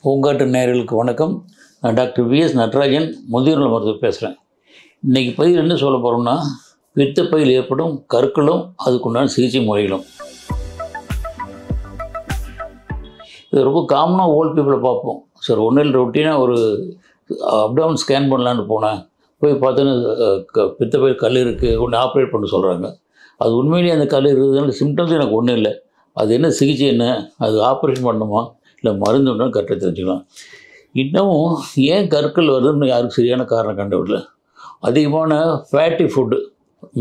பூங்காட்டு நேயர்களுக்கு வணக்கம். நான் டாக்டர் விஎஸ் நடராஜன், முதியோர் நல மருத்துவர் பேசுகிறேன். இன்றைக்கி பதிவு என்ன சொல்ல போகிறோம்னா, பித்தப்பையில் ஏற்படும் கற்களும் அதுக்குண்டான சிகிச்சை முறைகளும். இது ரொம்ப காமனாக ஓல்ட் பீப்புளை பார்ப்போம். சார் ஒன்றில் ரொட்டீனாக ஒரு அப்டவுன் ஸ்கேன் பண்ணலான்னு போனேன். போய் பார்த்தோன்னா பித்தப்பையில் கல் இருக்குது, ஒன்று ஆப்ரேட் பண்ண சொல்கிறாங்க. அது உண்மையிலேயே அந்த கல் இருக்குதுனால சிம்டம்ஸ் எனக்கு ஒன்றும் இல்லை. அது என்ன சிகிச்சை, என்ன அது ஆப்ரேஷன் பண்ணணுமா இல்லை மருந்து ஒன்று கரெக்டாக தெரிஞ்சுக்கலாம். இன்னமும் ஏன் கற்கள் வருதுன்னு யாருக்கும் சரியான காரணம் கண்டுவிடல. அதிகமான ஃபேட்டி ஃபுட்டு,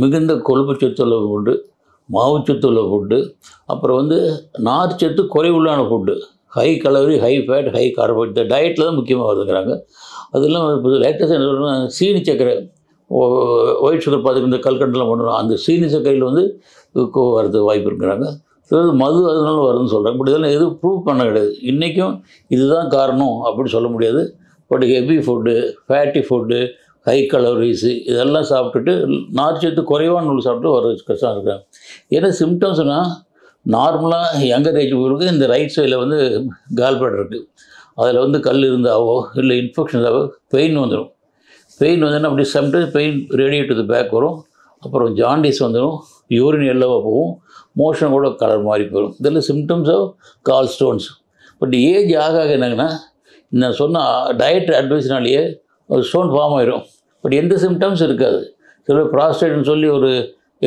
மிகுந்த கொழுப்பு சத்துள்ள ஃபுட்டு, மாவுச்சத்து உள்ள ஃபுட்டு, அப்புறம் நார்ச்சத்து குறைவுள்ளான food, high calorie, high fat, high carbohydrate, இந்த டயட்டில் தான் முக்கியமாக வருதுங்கிறாங்க. அதெல்லாம் இப்போ லேட்டஸ்ட் என்ன சொல்கிறேன்னா, சீனி சர்க்கரை, ஒயிட் சுகர் பார்த்துக்கு இந்த கல்கண்டெலாம் பண்ணுறோம், அந்த சீனி சர்க்கரையில் வரது வாய்ப்பு இருக்கிறாங்க. மது அதனால வருதுன்னு சொல்கிறாங்க. பட் இதெல்லாம் எதுவும் ப்ரூவ் பண்ண கிடையாது. இன்றைக்கும் இதுதான் காரணம் அப்படின்னு சொல்ல முடியாது. But heavy food, fatty food, high calories இதெல்லாம் சாப்பிட்டுட்டு நார்ச்சத்து குறைவான நூல் சாப்பிட்டு வர கஷ்டம் இருக்காங்க. ஏன்னா சிம்டம்ஸ்னால் நார்மலாக யங்கர் ஏஜ் பீப்புளுக்கு இந்த ரைட் சைடில் கால்பேட் இருக்குது. அதில் கல் இருந்தாவோ இல்லை இன்ஃபெக்ஷன்ஸாவோ பெயின் வந்துடும். பெயின் வந்தோன்னா அப்படி sometimes pain radiate to the back வரும். அப்புறம் ஜாண்டிஸ் வந்துடும், யூரின் எல்லோவாக போகும், மோஷன் கூட கலர் மாறி போயிடும். இதெல்லாம் symptoms of gall stones. But age ஆக என்னங்கன்னா, நான் சொன்ன டயட் அட்வைஸ்னாலேயே ஒரு ஸ்டோன் ஃபார்ம் ஆகிடும். பட் எந்த சிம்டம்ஸ் இருக்காது. சில ப்ராஸ்டேட்னு சொல்லி ஒரு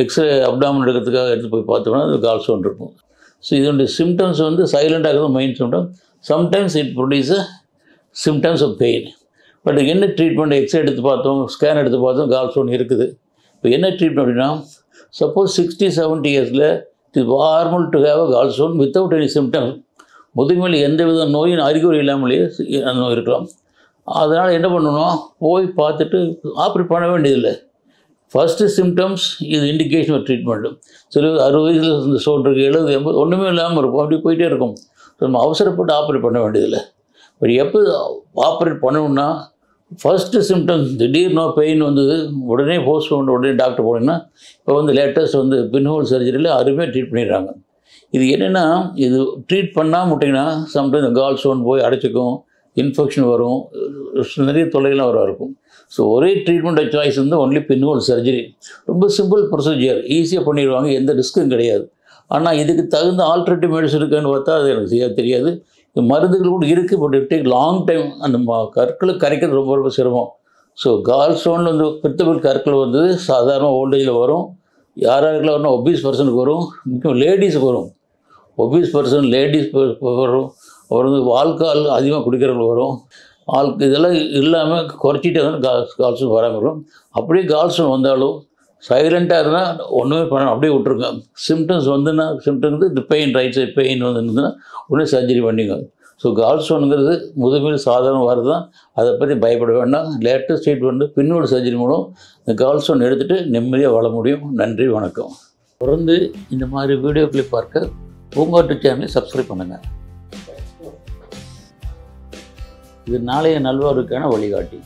எக்ஸ்ரே அப்டாமன் எடுக்கிறதுக்காக எடுத்து போய் பார்த்தோம்னா அது கால் ஸ்டோன் இருக்கும். ஸோ இதனுடைய சிம்டம்ஸ் சைலண்டாக இருக்கிறது main symptom. Sometimes it produce symptoms of pain. But என்ன ட்ரீட்மெண்ட், எக்ஸ்ரே எடுத்து பார்த்தோம், ஸ்கேன் எடுத்து பார்த்தோம், கால் ஸ்டோன் இருக்குது. இப்போ என்ன ட்ரீட்மெண்ட் அப்படின்னா, சப்போஸ் 60-70 இயர்ஸில் it is normal to have a gall stone without any symptoms. முதுமையில் எந்த வித நோயின் அறிகுறி இல்லாமலேயே அந்த நோய் இருக்கலாம். அதனால் என்ன பண்ணணும், போய் பார்த்துட்டு ஆப்ரேட் பண்ண வேண்டியதில்லை. ஃபஸ்ட்டு சிம்டம்ஸ் இது இண்டிகேஷன் ஆஃப் ட்ரீட்மெண்ட்டு. சில 60 வயசில் இந்த ஸ்டோன் இருக்குது, 70, 80 ஒன்றுமே இல்லாமல் இருக்கும், அப்படி போயிட்டே இருக்கும். ஸோ நம்ம அவசரப்பட்டு ஆப்ரேட் பண்ண வேண்டியதில்லை. பட் எப்போ ஆப்ரேட் பண்ணணும்னா, ஃபஸ்ட்டு சிம்டம்ஸ் திடீர்னு பெயின் உடனே போஸ்ட் பண்ண உடனே டாக்டர் போனீங்கன்னா, இப்போ லேட்டஸ்ட் பின்ஹோல் சர்ஜரியில் அருமையாக ட்ரீட் பண்ணிடுறாங்க. இது என்னென்னா, இது ட்ரீட் பண்ணாமல் விட்டிங்கன்னா சம்டைம்ஸ் கால் ஸ்டோன் போய் அடைச்சிக்கும், இன்ஃபெக்ஷன் வரும், நிறைய தொல்லைகள்லாம் இருக்கும். ஸோ ஒரே treatment choice only pinhole surgery. ரொம்ப சிம்பிள் ப்ரொசீஜர், ஈஸியாக பண்ணிடுவாங்க, எந்த ரிஸ்க்கும் கிடையாது. ஆனால் இதுக்கு தகுந்த ஆல்டர்னேட்டிவ் மெடிசன் இருக்குன்னு பார்த்தா அது எனக்கு சரியாக தெரியாது. மருந்துகள் கூட இருக்குது, but it take long time. அந்த கற்களை கரைக்கிறது ரொம்ப ரொம்ப சிரமம். ஸோ கால் ஸ்டோனில் பித்தப்பையில் கற்கள் சாதாரண ஓல்டேஜில் வரும். யாராருக்குள்ள வரணும், ஒபீஸ் பர்சனுக்கு வரும், முக்கியம் லேடிஸுக்கு வரும். ஒபீஸ் பர்சன், லேடிஸ் வரும். அப்புறம் ஆல்கஹால் அதிகமாக குடிக்கிறவங்களுக்கு வரும். இதெல்லாம் இல்லாமல் குறைச்சிட்டே கால் ஸ்டோன் வராமல் வரும். அப்படியே கால் ஸ்டோன் வந்தாலும் சைலண்ட்டாக இருந்தால் ஒன்றுமே பண்ணணும், அப்படியே விட்ருங்க. சிம்டம்ஸ் சிம்டம்ஸ் இந்த பெயின், ரைட் சைட் பெயின் வந்துருந்துன்னா உடனே சர்ஜரி பண்ணிங்க. ஸோ கால் ஸ்டோனுங்கிறது முதுமையில் சாதாரண வரது தான், அதை பற்றி பயப்பட வேண்டாம். லேட்டஸ்ட் ட்ரீட்மெண்ட் பின்னோடு சர்ஜரி மூலம் இந்த கால் ஸ்டோன் எடுத்துகிட்டு நிம்மதியாக வாழ முடியும். நன்றி, வணக்கம். தொடர்ந்து இந்த மாதிரி வீடியோக்களை பார்க்க பூங்காட்டு சேனலை சப்ஸ்கிரைப் பண்ணுங்கள். இது நாளைய நல்வாழ்வுக்கான வழிகாட்டி.